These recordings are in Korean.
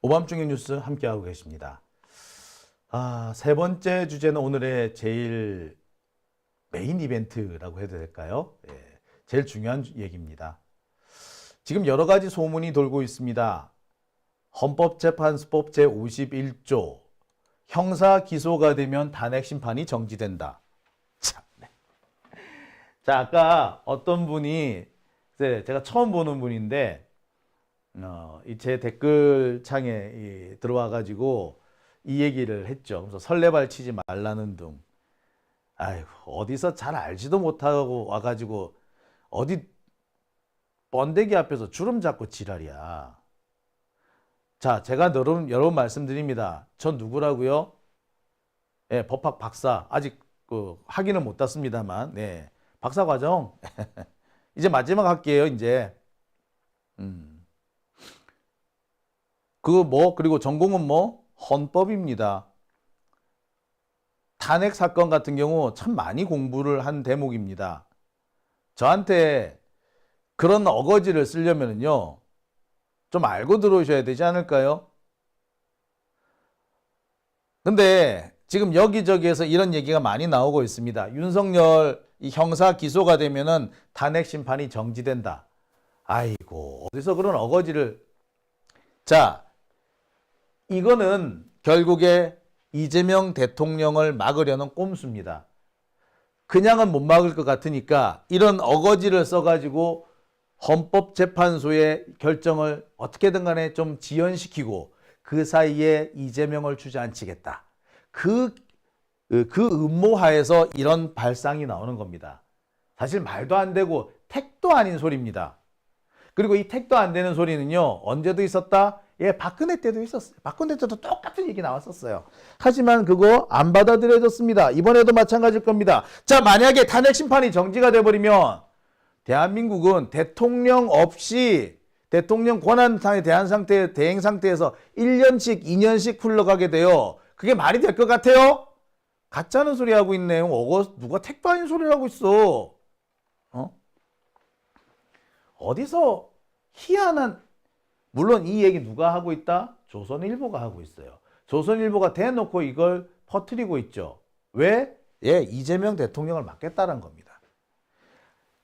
오밤중의 뉴스 함께하고 계십니다. 세 번째 주제는 오늘의 제일 메인 이벤트라고 해도 될까요? 제일 중요한 얘기입니다. 지금 여러 가지 소문이 돌고 있습니다. 헌법재판소법 제51조 형사 기소가 되면 탄핵 심판이 정지된다. 참, 네. 자, 아까 어떤 분이 제가 처음 보는 분인데 제 댓글창에 들어와 가지고 이 얘기를 했죠. 그래서 설레발 치지 말라는 둥. 아이고, 어디서 잘 알지도 못하고 와가지고 어디 번데기 앞에서 주름 잡고 지랄이야. 자, 제가 여러분 말씀드립니다. 전 누구라고요? 예, 법학 박사. 아직 학위는 못 땄습니다만, 네, 박사 과정. 이제 마지막 학기예요, 이제. 그리고 전공은 헌법입니다. 탄핵 사건 같은 경우 참 많이 공부를 한 대목입니다. 저한테 그런 어거지를 쓰려면요, 좀 알고 들어오셔야 되지 않을까요? 근데 지금 여기저기에서 이런 얘기가 많이 나오고 있습니다. 윤석열 이 형사 기소가 되면은 탄핵 심판이 정지된다. 아이고, 어디서 그런 어거지를. 자, 이거는 결국에 이재명 대통령을 막으려는 꼼수입니다. 그냥은 못 막을 것 같으니까 이런 어거지를 써가지고 헌법재판소의 결정을 어떻게든 간에 좀 지연시키고 그 사이에 이재명을 주저앉히겠다. 그 음모하에서 이런 발상이 나오는 겁니다. 사실 말도 안 되고 택도 아닌 소리입니다. 그리고 이 택도 안 되는 소리는요, 언제도 있었다? 예, 박근혜 때도 있었어요. 박근혜 때도 똑같은 얘기 나왔었어요. 하지만 그거 안 받아들여졌습니다. 이번에도 마찬가지일 겁니다. 자, 만약에 탄핵 심판이 정지가 돼버리면 대한민국은 대통령 없이 대통령 권한상에 대행 상태에서 1년씩, 2년씩 흘러가게 돼요. 그게 말이 될 것 같아요? 가짜는 소리 하고 있네요. 누가 택도 아닌 소리를 하고 있어. 어디서 희한한, 물론 이 얘기 누가 하고 있다? 조선일보가 하고 있어요. 조선일보가 대놓고 이걸 퍼뜨리고 있죠. 왜? 예, 이재명 대통령을 막겠다는 겁니다.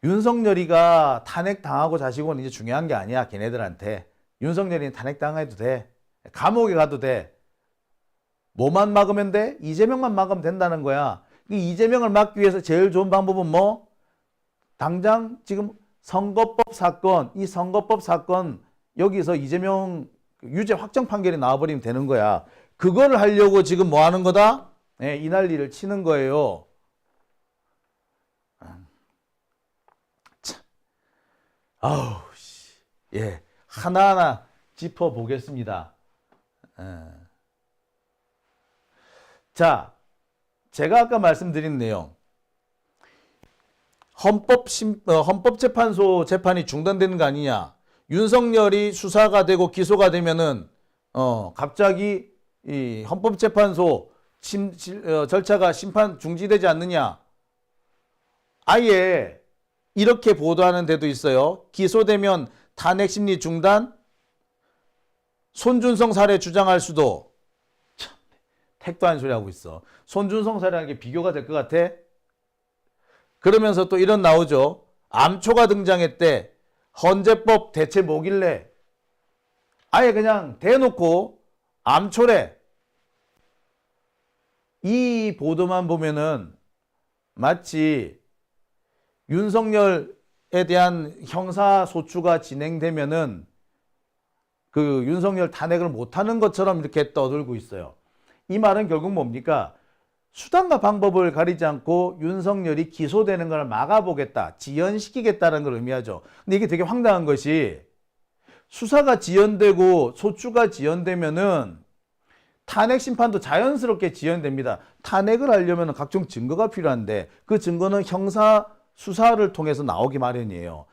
윤석열이가 탄핵당하고 자시고는 이제 중요한 게 아니야, 걔네들한테. 윤석열이는 탄핵당해도 돼. 감옥에 가도 돼. 뭐만 막으면 돼? 이재명만 막으면 된다는 거야. 이 이재명을 막기 위해서 제일 좋은 방법은 뭐? 당장 지금 선거법 사건, 이 선거법 사건 여기서 이재명 유죄 확정 판결이 나와버리면 되는 거야. 그거를 하려고 지금 뭐 하는 거다? 네, 이 난리를 치는 거예요. 참. 아우, 씨. 예. 하나하나 짚어보겠습니다. 자, 제가 아까 말씀드린 내용. 헌법재판소 재판이 중단되는 거 아니냐. 윤석열이 수사가 되고 기소가 되면은 갑자기 이 헌법재판소 절차가 심판 중지되지 않느냐. 아예 이렇게 보도하는 데도 있어요. 기소되면 탄핵 심리 중단, 손준성 사례 주장할 수도. 참, 택도 안 소리 하고 있어. 손준성 사례라는 게 비교가 될 것 같아? 그러면서 또 이런 나오죠. 암초가 등장했대. 헌재법 대체 뭐길래? 아예 그냥 대놓고 암초래. 이 보도만 보면은 마치 윤석열에 대한 형사소추가 진행되면은 그 윤석열 탄핵을 못하는 것처럼 이렇게 떠들고 있어요. 이 말은 결국 뭡니까? 수단과 방법을 가리지 않고 윤석열이 기소되는 걸 막아보겠다, 지연시키겠다는 걸 의미하죠. 근데 이게 되게 황당한 것이 수사가 지연되고 소추가 지연되면은 탄핵 심판도 자연스럽게 지연됩니다. 탄핵을 하려면 각종 증거가 필요한데 그 증거는 형사 수사를 통해서 나오기 마련이에요.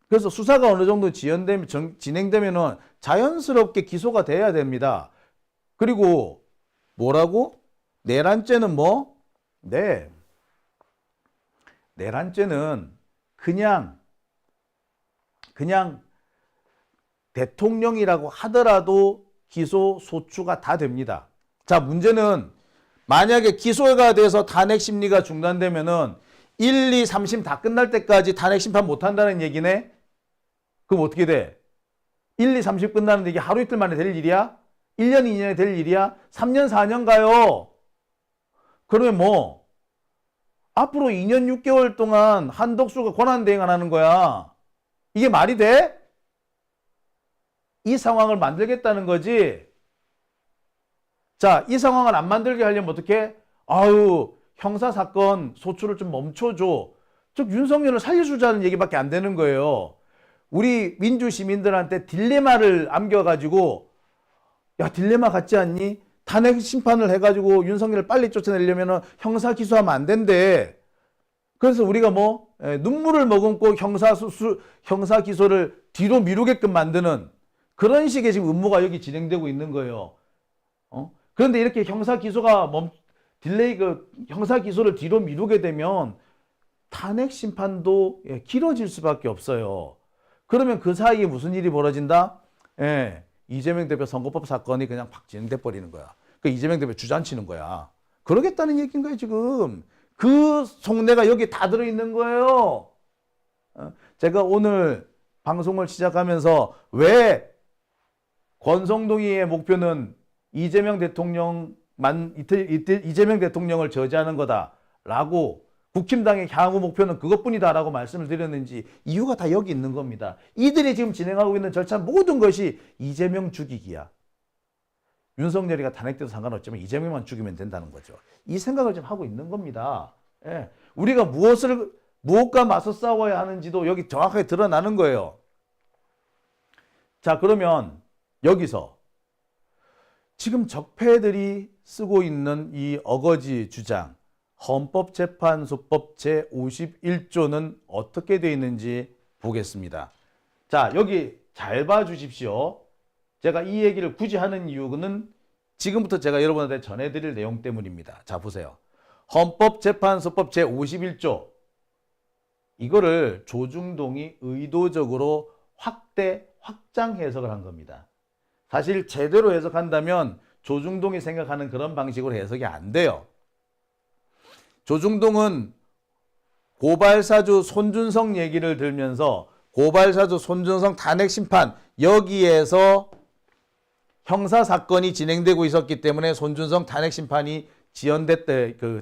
그래서 수사가 어느 정도 진행되면은 자연스럽게 기소가 돼야 됩니다. 그리고 뭐라고? 내란죄는 뭐? 네. 내란죄는 그냥 대통령이라고 하더라도 기소, 소추가 다 됩니다. 자, 문제는 만약에 기소가 돼서 탄핵 심리가 중단되면은 1, 2, 3심 다 끝날 때까지 탄핵 심판 못 한다는 얘기네? 그럼 어떻게 돼? 1, 2, 3심 끝나는데 이게 하루 이틀 만에 될 일이야? 1년, 2년에 될 일이야? 3년, 4년 가요. 그러면 뭐 앞으로 2년 6개월 동안 한덕수가 권한대행 안 하는 거야. 이게 말이 돼? 이 상황을 만들겠다는 거지. 자, 이 상황을 안 만들게 하려면 어떻게? 아유, 형사사건 소추를 좀 멈춰줘. 즉 윤석열을 살려주자는 얘기밖에 안 되는 거예요. 우리 민주시민들한테 딜레마를 안겨가지고 야, 딜레마 같지 않니? 탄핵 심판을 해가지고 윤석열을 빨리 쫓아내려면 형사 기소하면 안 된대. 그래서 우리가 뭐 눈물을 머금고 형사 기소를 뒤로 미루게끔 만드는 그런 식의 지금 음모가 여기 진행되고 있는 거예요. 그런데 이렇게 형사 기소가 형사 기소를 뒤로 미루게 되면 탄핵 심판도 길어질 수밖에 없어요. 그러면 그 사이에 무슨 일이 벌어진다? 이재명 대표 선거법 사건이 그냥 팍 진행돼 버리는 거야. 그 이재명 대표 주장치는 거야. 그러겠다는 얘기인 거예요, 지금. 그 속내가 여기 다 들어있는 거예요. 제가 오늘 방송을 시작하면서 왜 권성동이의 목표는 이재명 대통령을 저지하는 거다라고 국힘당의 향후 목표는 그것뿐이다라고 말씀을 드렸는지 이유가 다 여기 있는 겁니다. 이들이 지금 진행하고 있는 절차 모든 것이 이재명 죽이기야. 윤석열이가 탄핵돼도 상관없지만 이재명만 죽이면 된다는 거죠. 이 생각을 지금 하고 있는 겁니다. 우리가 무엇과 맞서 싸워야 하는지도 여기 정확하게 드러나는 거예요. 자, 그러면 여기서 지금 적폐들이 쓰고 있는 이 어거지 주장, 헌법재판소법 제51조는 어떻게 되어 있는지 보겠습니다. 자, 여기 잘 봐주십시오. 제가 이 얘기를 굳이 하는 이유는 지금부터 제가 여러분한테 전해드릴 내용 때문입니다. 자, 보세요. 헌법재판소법 제51조. 이거를 조중동이 의도적으로 확장 해석을 한 겁니다. 사실 제대로 해석한다면 조중동이 생각하는 그런 방식으로 해석이 안 돼요. 조중동은 고발사주 손준성 얘기를 들면서 고발사주 손준성 탄핵 심판 여기에서 형사사건이 진행되고 있었기 때문에 손준성 탄핵 심판이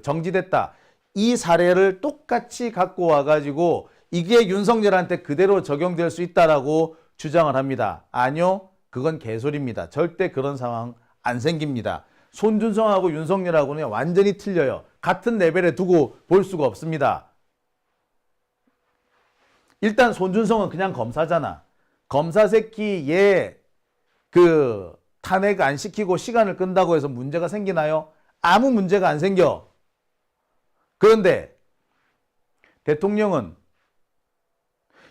정지됐다. 이 사례를 똑같이 갖고 와가지고 이게 윤석열한테 그대로 적용될 수 있다라고 주장을 합니다. 아니요. 그건 개소리입니다. 절대 그런 상황 안 생깁니다. 손준성하고 윤석열하고는 완전히 틀려요. 같은 레벨에 두고 볼 수가 없습니다. 일단 손준성은 그냥 검사잖아. 검사 새끼 얘 탄핵 안 시키고 시간을 끈다고 해서 문제가 생기나요? 아무 문제가 안 생겨. 그런데 대통령은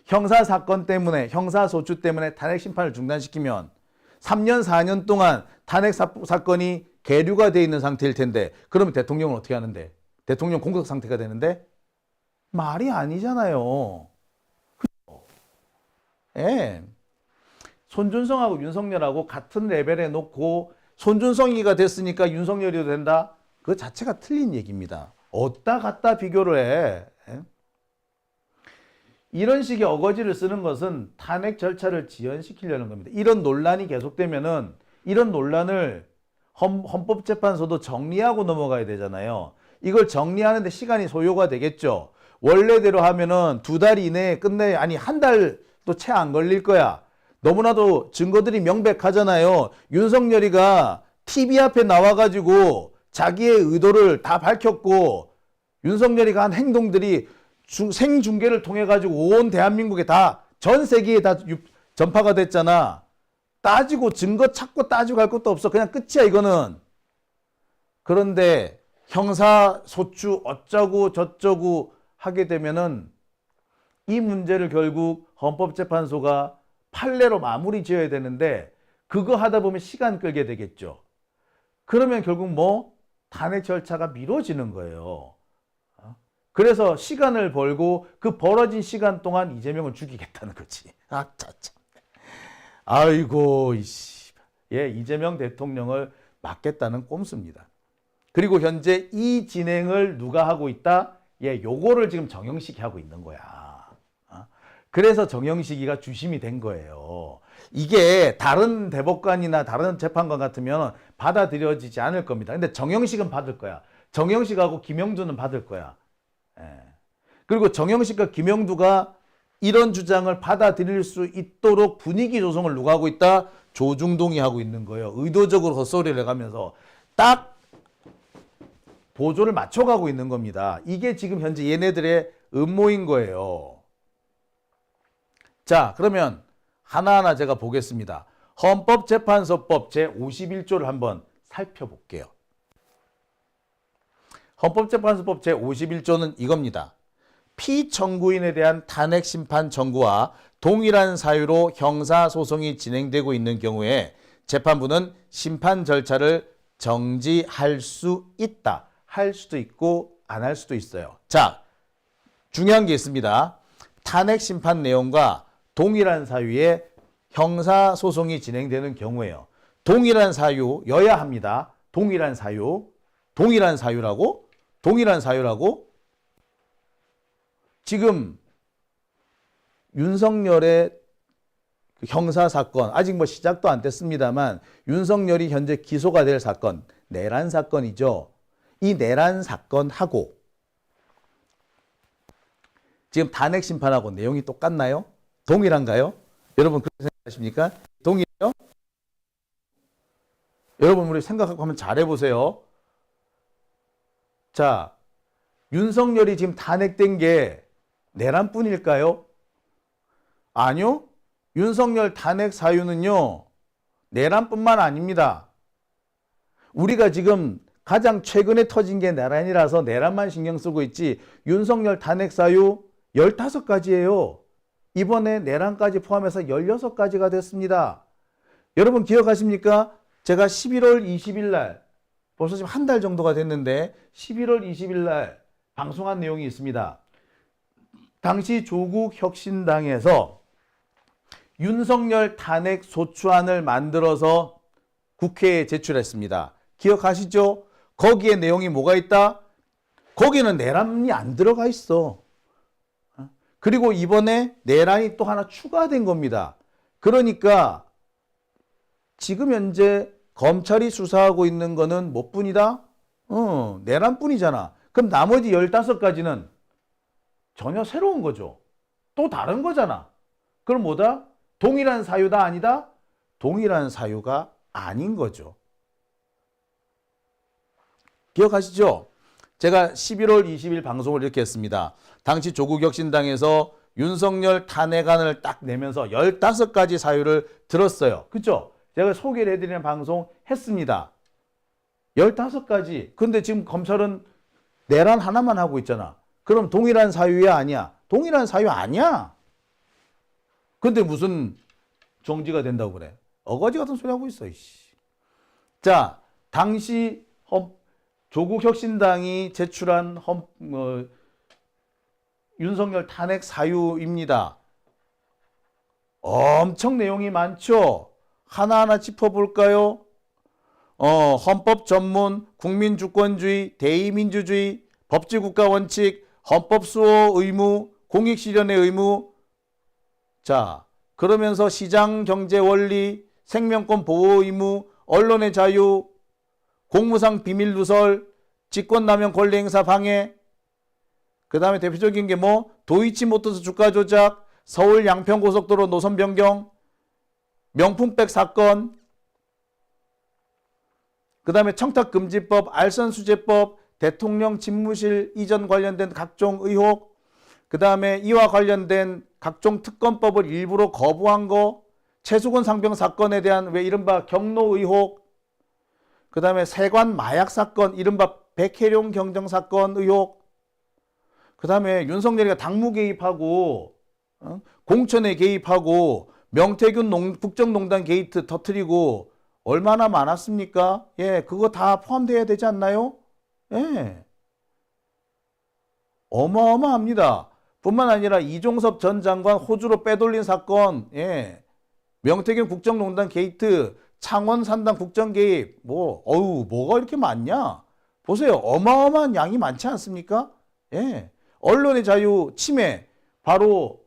형사사건 때문에 형사소추 때문에 탄핵 심판을 중단시키면 3년 4년 동안 탄핵 사건이 계류가 되어 있는 상태일 텐데 그러면 대통령은 어떻게 하는데? 대통령 공석 상태가 되는데? 말이 아니잖아요. 손준성하고 윤석열하고 같은 레벨에 놓고 손준성이가 됐으니까 윤석열이도 된다? 그 자체가 틀린 얘기입니다. 어디다 갖다 비교를 해. 이런 식의 어거지를 쓰는 것은 탄핵 절차를 지연시키려는 겁니다. 이런 논란이 계속되면은 이런 논란을 헌법재판소도 정리하고 넘어가야 되잖아요. 이걸 정리하는데 시간이 소요가 되겠죠. 원래대로 하면은 2달 이내에 한 달도 채 안 걸릴 거야. 너무나도 증거들이 명백하잖아요. 윤석열이가 TV 앞에 나와가지고 자기의 의도를 다 밝혔고 윤석열이가 한 행동들이 생중계를 통해 가지고 온 대한민국에 전 세계에 다 전파가 됐잖아. 따지고 증거 찾고 따지고 할 것도 없어. 그냥 끝이야 이거는. 그런데 형사소추 어쩌고 저쩌고 하게 되면은 이 문제를 결국 헌법재판소가 판례로 마무리 지어야 되는데 그거 하다 보면 시간 끌게 되겠죠. 그러면 결국 탄핵 절차가 미뤄지는 거예요. 그래서 시간을 벌고 그 벌어진 시간 동안 이재명을 죽이겠다는 거지. 아이고, 예, 이재명 대통령을 막겠다는 꼼수입니다. 그리고 현재 이 진행을 누가 하고 있다? 예, 요거를 지금 정영식이 하고 있는 거야. 그래서 정영식이가 주심이 된 거예요. 이게 다른 대법관이나 다른 재판관 같으면 받아들여지지 않을 겁니다. 근데 정영식은 받을 거야. 정영식하고 김영두는 받을 거야. 예. 그리고 정영식과 김영두가 이런 주장을 받아들일 수 있도록 분위기 조성을 누가 하고 있다? 조중동이 하고 있는 거예요. 의도적으로 헛소리를 해가면서 딱 보조를 맞춰가고 있는 겁니다. 이게 지금 현재 얘네들의 음모인 거예요. 자, 그러면 하나하나 제가 보겠습니다. 헌법재판소법 제51조를 한번 살펴볼게요. 헌법재판소법 제51조는 이겁니다. 피청구인에 대한 탄핵심판 청구와 동일한 사유로 형사소송이 진행되고 있는 경우에 재판부는 심판 절차를 정지할 수 있다. 할 수도 있고 안 할 수도 있어요. 자, 중요한 게 있습니다. 탄핵심판 내용과 동일한 사유의 형사소송이 진행되는 경우에요. 동일한 사유여야 합니다. 동일한 사유. 동일한 사유라고? 동일한 사유라고? 지금 윤석열의 형사사건, 아직 뭐 시작도 안 됐습니다만 윤석열이 현재 기소가 될 사건, 내란 사건이죠. 이 내란 사건하고 지금 탄핵 심판하고 내용이 똑같나요? 동일한가요? 여러분 그렇게 생각하십니까? 동일해요? 여러분 우리 생각하고 한번 잘해보세요. 자, 윤석열이 지금 탄핵된 게 내란뿐일까요? 아니요. 윤석열 탄핵 사유는요. 내란뿐만 아닙니다. 우리가 지금 가장 최근에 터진 게 내란이라서 내란만 신경 쓰고 있지 윤석열 탄핵 사유 15가지예요. 이번에 내란까지 포함해서 16가지가 됐습니다. 여러분 기억하십니까? 제가 11월 20일 날 벌써 지금 한 달 정도가 됐는데 11월 20일 날 방송한 내용이 있습니다. 당시 조국 혁신당에서 윤석열 탄핵 소추안을 만들어서 국회에 제출했습니다. 기억하시죠? 거기에 내용이 뭐가 있다? 거기는 내란이 안 들어가 있어. 그리고 이번에 내란이 또 하나 추가된 겁니다. 그러니까 지금 현재 검찰이 수사하고 있는 거는 뭐뿐이다? 내란뿐이잖아. 그럼 나머지 15가지는 전혀 새로운 거죠. 또 다른 거잖아. 그럼 뭐다? 동일한 사유다 아니다? 동일한 사유가 아닌 거죠. 기억하시죠? 제가 11월 20일 방송을 이렇게 했습니다. 당시 조국혁신당에서 윤석열 탄핵안을 딱 내면서 15가지 사유를 들었어요. 그렇죠? 제가 소개를 해드리는 방송 했습니다. 15가지. 근데 지금 검찰은 내란 하나만 하고 있잖아. 그럼 동일한 사유야 아니야? 동일한 사유 아니야. 근데 무슨 정지가 된다고 그래? 어거지 같은 소리 하고 있어. 이씨. 자, 당시 조국혁신당이 제출한 윤석열 탄핵 사유입니다. 엄청 내용이 많죠? 하나하나 짚어볼까요? 헌법 전문, 국민주권주의, 대의민주주의, 법治국가 원칙, 헌법 수호 의무, 공익 실현의 의무. 자, 그러면서 시장 경제 원리, 생명권 보호 의무, 언론의 자유, 공무상 비밀 누설, 직권남용 권리 행사 방해. 그 다음에 대표적인 게 뭐? 도이치모터스 주가 조작, 서울 양평 고속도로 노선 변경, 명품백 사건. 그 다음에 청탁금지법, 알선수재법, 대통령 집무실 이전 관련된 각종 의혹. 그 다음에 이와 관련된 각종 특검법을 일부러 거부한 거. 최수근 상병 사건에 대한 왜 이른바 경로 의혹. 그 다음에 세관 마약 사건, 이른바 백혜룡 경정 사건 의혹. 그 다음에 윤석열이가 당무 개입하고 공천에 개입하고 명태균 국정농단 게이트 터뜨리고 얼마나 많았습니까? 예, 그거 다 포함되어야 되지 않나요? 예. 어마어마합니다. 뿐만 아니라 이종섭 전 장관 호주로 빼돌린 사건, 예. 명태균 국정농단 게이트, 창원 산당 국정 개입, 뭐가 이렇게 많냐? 보세요. 어마어마한 양이 많지 않습니까? 예. 언론의 자유 침해, 바로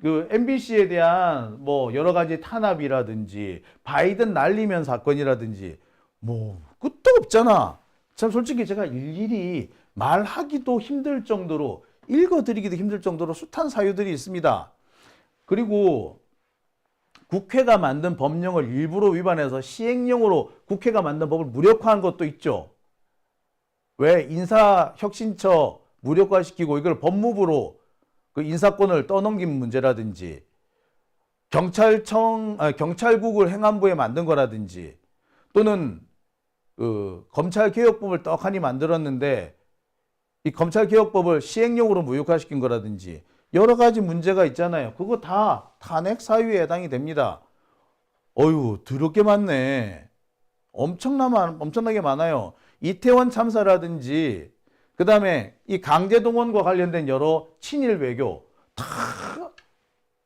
그 MBC에 대한 뭐 여러 가지 탄압이라든지 바이든 날리면 사건이라든지 뭐 끝도 없잖아. 참 솔직히 제가 일일이 말하기도 힘들 정도로, 읽어드리기도 힘들 정도로 숱한 사유들이 있습니다. 그리고 국회가 만든 법령을 일부러 위반해서 시행령으로 국회가 만든 법을 무력화한 것도 있죠. 왜 인사혁신처 무력화시키고 이걸 법무부로 그 인사권을 떠넘긴 문제라든지, 경찰국을 행안부에 만든 거라든지, 또는 그 검찰개혁법을 떡하니 만들었는데 이 검찰개혁법을 시행령으로 무효화시킨 거라든지 여러 가지 문제가 있잖아요. 그거 다 탄핵 사유에 해당이 됩니다. 어휴, 더럽게 많네. 엄청나게 많아요. 이태원 참사라든지, 그 다음에 이 강제동원과 관련된 여러 친일 외교 다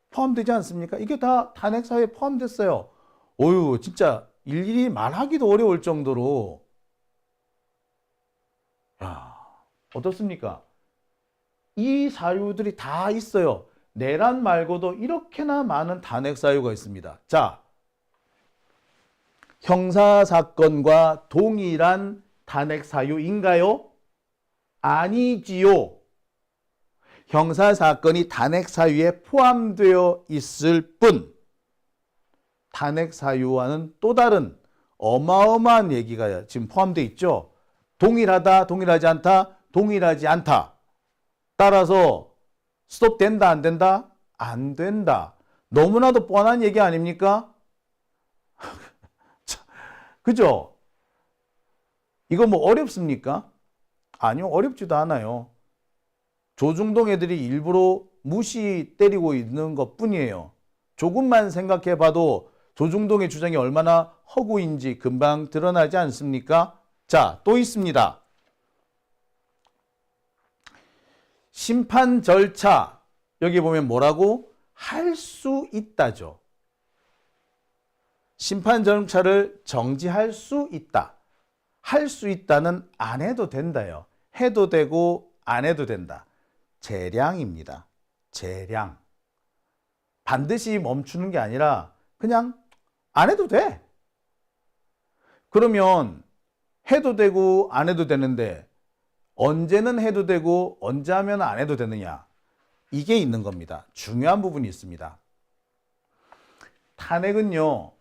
포함되지 않습니까? 이게 다 탄핵 사유에 포함됐어요. 어휴, 진짜 일일이 말하기도 어려울 정도로. 야, 어떻습니까? 이 사유들이 다 있어요. 내란 말고도 이렇게나 많은 탄핵 사유가 있습니다. 자, 형사사건과 동일한 탄핵 사유인가요? 아니지요. 형사사건이 탄핵 사유에 포함되어 있을 뿐, 탄핵 사유와는 또 다른 어마어마한 얘기가 지금 포함되어 있죠. 동일하다, 동일하지 않다, 동일하지 않다. 따라서 스톱된다, 안 된다? 안 된다. 너무나도 뻔한 얘기 아닙니까? 그죠? 이거 뭐 어렵습니까? 아니요, 어렵지도 않아요. 조중동 애들이 일부러 무시 때리고 있는 것 뿐이에요. 조금만 생각해 봐도 조중동의 주장이 얼마나 허구인지 금방 드러나지 않습니까? 자, 또 있습니다. 심판 절차, 여기 보면 뭐라고? 할 수 있다죠. 심판 절차를 정지할 수 있다. 할 수 있다는 안 해도 된다요. 해도 되고 안 해도 된다. 재량입니다. 재량. 반드시 멈추는 게 아니라 그냥 안 해도 돼. 그러면 해도 되고 안 해도 되는데 언제는 해도 되고 언제 하면 안 해도 되느냐? 이게 있는 겁니다. 중요한 부분이 있습니다. 탄핵은요,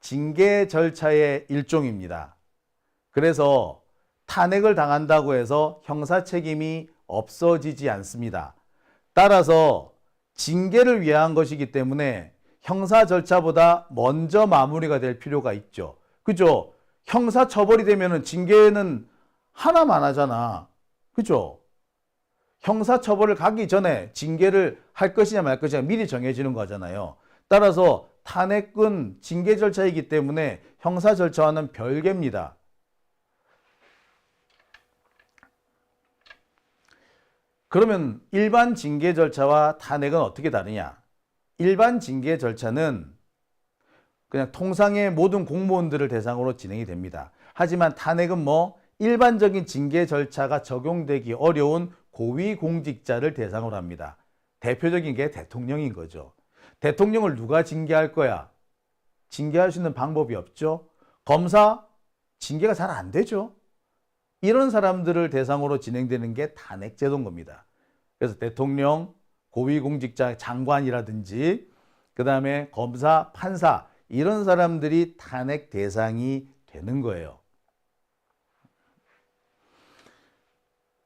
징계 절차의 일종입니다. 그래서 탄핵을 당한다고 해서 형사 책임이 없어지지 않습니다. 따라서 징계를 위한 것이기 때문에 형사 절차보다 먼저 마무리가 될 필요가 있죠. 그죠? 형사 처벌이 되면은 징계는 하나만 하잖아. 그죠? 형사 처벌을 가기 전에 징계를 할 것이냐 말 것이냐 미리 정해지는 거잖아요. 따라서 탄핵은 징계 절차이기 때문에 형사 절차와는 별개입니다. 그러면 일반 징계 절차와 탄핵은 어떻게 다르냐? 일반 징계 절차는 그냥 통상의 모든 공무원들을 대상으로 진행이 됩니다. 하지만 탄핵은 일반적인 징계 절차가 적용되기 어려운 고위공직자를 대상으로 합니다. 대표적인 게 대통령인 거죠. 대통령을 누가 징계할 거야? 징계할 수 있는 방법이 없죠. 검사? 징계가 잘 안 되죠. 이런 사람들을 대상으로 진행되는 게 탄핵제도인 겁니다. 그래서 대통령, 고위공직자, 장관이라든지 그 다음에 검사, 판사 이런 사람들이 탄핵 대상이 되는 거예요.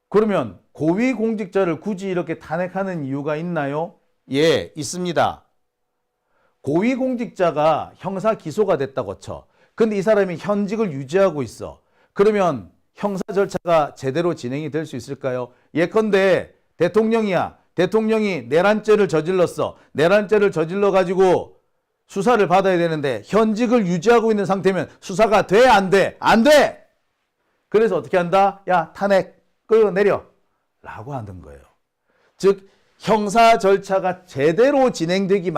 그러면 고위공직자를 굳이 이렇게 탄핵하는 이유가 있나요? 예, 있습니다. 고위공직자가 형사 기소가 됐다고 쳐. 근데 이 사람이 현직을 유지하고 있어. 그러면 형사 절차가 제대로 진행이 될 수 있을까요? 예컨대 대통령이야. 대통령이 내란죄를 저질렀어. 내란죄를 저질러 가지고 수사를 받아야 되는데 현직을 유지하고 있는 상태면 수사가 돼? 안 돼? 안 돼! 그래서 어떻게 한다? 야, 탄핵 끌어내려 라고 하는 거예요. 즉 형사 절차가 제대로 진행되기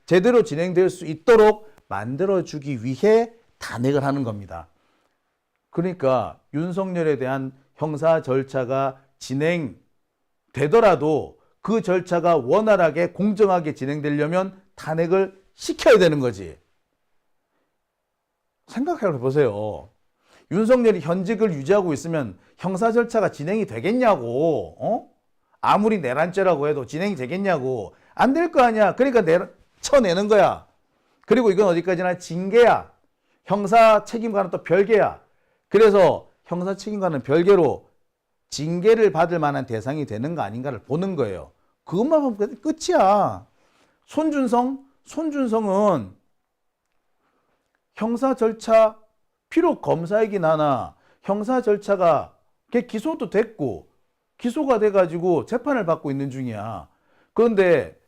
제대로 진행될 수 있도록 만들어주기 위해 탄핵을 하는 겁니다. 그러니까 윤석열에 대한 형사 절차가 진행되더라도 그 절차가 원활하게 공정하게 진행되려면 탄핵을 시켜야 되는 거지. 생각해 보세요. 윤석열이 현직을 유지하고 있으면 형사 절차가 진행이 되겠냐고. 아무리 내란죄라고 해도 진행이 되겠냐고. 안 될 거 아니야. 그러니까 쳐내는 거야. 그리고 이건 어디까지나 징계야. 형사 책임과는 또 별개야. 그래서 형사 책임과는 별개로 징계를 받을 만한 대상이 되는 거 아닌가를 보는 거예요. 그것만 보면 끝이야. 손준성은 형사 절차, 비록 검사이긴 하나 형사 절차가 기소도 됐고 기소가 돼가지고 재판을 받고 있는 중이야. 그런데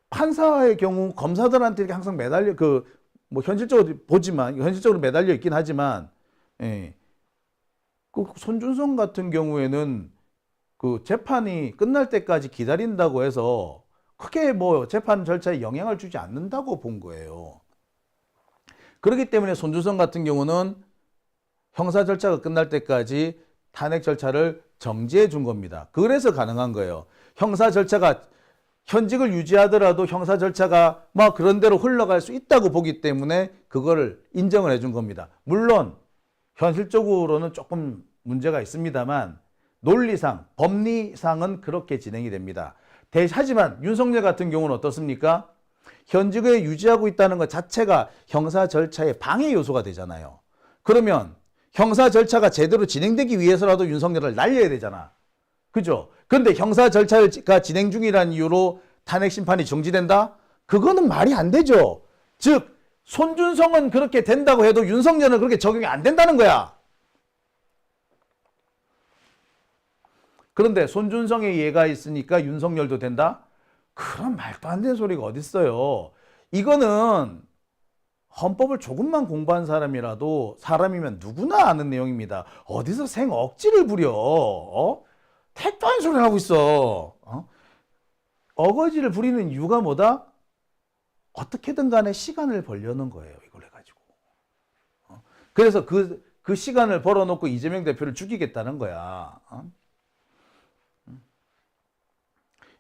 판사의 경우 검사들한테 이렇게 항상 매달려 뭐 현실적으로 보지만 현실적으로 매달려 있긴 하지만 그 손준성 같은 경우에는 그 재판이 끝날 때까지 기다린다고 해서 크게 뭐 재판 절차에 영향을 주지 않는다고 본 거예요. 그렇기 때문에 손준성 같은 경우는 형사 절차가 끝날 때까지 탄핵 절차를 정지해 준 겁니다. 그래서 가능한 거예요. 형사 절차가 현직을 유지하더라도 형사 절차가 막 그런 대로 흘러갈 수 있다고 보기 때문에 그거를 인정을 해준 겁니다. 물론 현실적으로는 조금 문제가 있습니다만 논리상, 법리상은 그렇게 진행이 됩니다. 하지만 윤석열 같은 경우는 어떻습니까? 현직에 유지하고 있다는 것 자체가 형사 절차의 방해 요소가 되잖아요. 그러면 형사 절차가 제대로 진행되기 위해서라도 윤석열을 날려야 되잖아. 그죠? 그런데 형사 절차가 진행 중이라는 이유로 탄핵 심판이 정지된다? 그거는 말이 안 되죠. 즉 손준성은 그렇게 된다고 해도 윤석열은 그렇게 적용이 안 된다는 거야. 그런데 손준성의 예가 있으니까 윤석열도 된다? 그런 말도 안 되는 소리가 어딨어요. 이거는 헌법을 조금만 공부한 사람이면 누구나 아는 내용입니다. 어디서 생 억지를 부려. 택도 아닌 소리를 하고 있어. 어거지를 부리는 이유가 뭐다? 어떻게든 간에 시간을 벌려는 거예요. 이걸 해가지고. 그래서 그 시간을 벌어놓고 이재명 대표를 죽이겠다는 거야.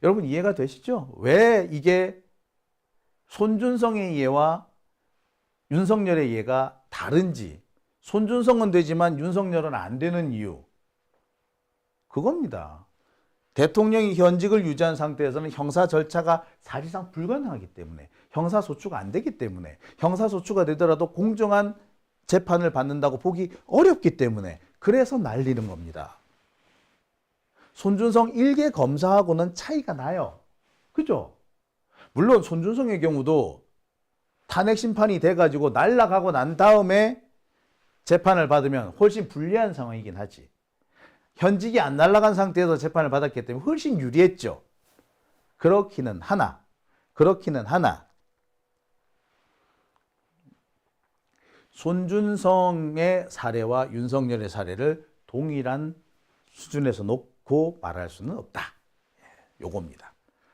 여러분 이해가 되시죠? 왜 이게 손준성의 예와 윤석열의 예가 다른지, 손준성은 되지만 윤석열은 안 되는 이유, 그겁니다. 대통령이 현직을 유지한 상태에서는 형사 절차가 사실상 불가능하기 때문에, 형사소추가 안 되기 때문에, 형사소추가 되더라도 공정한 재판을 받는다고 보기 어렵기 때문에 그래서 날리는 겁니다. 손준성 1개 검사하고는 차이가 나요. 그죠? 물론 손준성의 경우도 탄핵 심판이 돼가지고 날아가고 난 다음에 재판을 받으면 훨씬 불리한 상황이긴 하지. 현직이 안 날아간 상태에서 재판을 받았기 때문에 훨씬 유리했죠. 그렇기는 하나 손준성의 사례와 윤석열의 사례를 동일한 수준에서 놓고 말할 수는 없다. 요겁니다.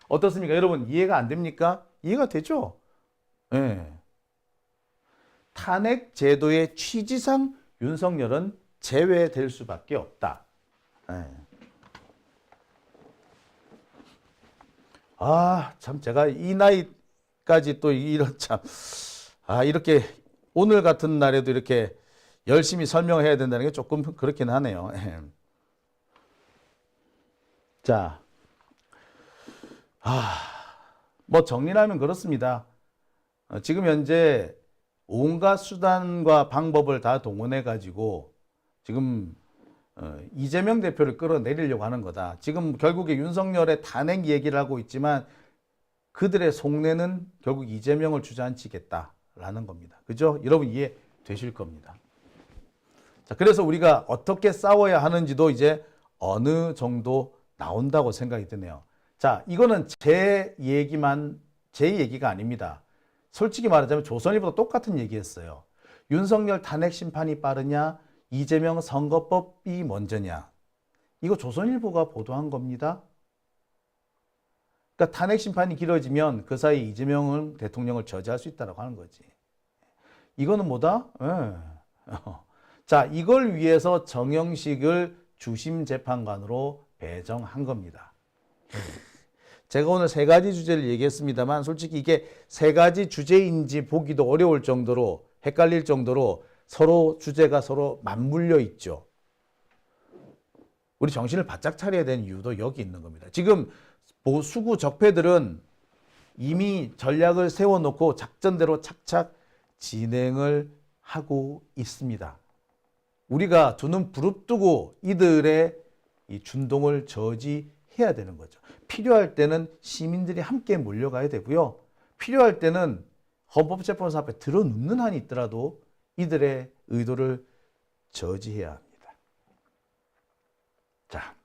어떻습니까? 여러분 이해가 안 됩니까? 이해가 되죠? 네. 탄핵 제도의 취지상 윤석열은 제외될 수밖에 없다. 네. 참 제가 이 나이까지 또 이런 이렇게 오늘 같은 날에도 이렇게 열심히 설명해야 된다는 게 조금 그렇긴 하네요. 자, 뭐 정리하면 그렇습니다. 지금 현재 온갖 수단과 방법을 다 동원해 가지고 지금 이재명 대표를 끌어내리려고 하는 거다. 지금 결국에 윤석열의 탄핵 얘기를 하고 있지만 그들의 속내는 결국 이재명을 주저앉히겠다라는 겁니다. 그죠? 여러분 이해 되실 겁니다. 자, 그래서 우리가 어떻게 싸워야 하는지도 이제 어느 정도 나온다고 생각이 드네요. 자, 이거는 제 얘기가 아닙니다. 솔직히 말하자면 조선일보도 똑같은 얘기했어요. 윤석열 탄핵 심판이 빠르냐, 이재명 선거법이 먼저냐. 이거 조선일보가 보도한 겁니다. 그러니까 탄핵 심판이 길어지면 그 사이 이재명 대통령을 저지할 수 있다고 하는 거지. 이거는 뭐다? 예. 자, 이걸 위해서 정영식을 주심 재판관으로 배정한 겁니다. 제가 오늘 세 가지 주제를 얘기했습니다만 솔직히 이게 세 가지 주제인지 보기도 어려울 정도로 헷갈릴 정도로 서로 주제가 서로 맞물려 있죠. 우리 정신을 바짝 차려야 되는 이유도 여기 있는 겁니다. 지금 수구 적폐들은 이미 전략을 세워놓고 작전대로 착착 진행을 하고 있습니다. 우리가 두 눈 부릅뜨고 이들의 이 준동을 저지해야 되는 거죠. 필요할 때는 시민들이 함께 몰려가야 되고요. 필요할 때는 헌법재판소 앞에 들어눕는 한이 있더라도 이들의 의도를 저지해야 합니다. 자,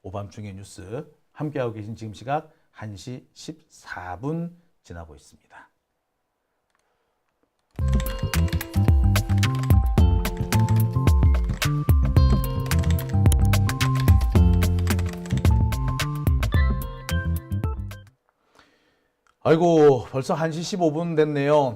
오밤중의 뉴스 함께하고 계신 지금 시각 1시 14분 지나고 있습니다. 아이고, 벌써 1시 15분 됐네요.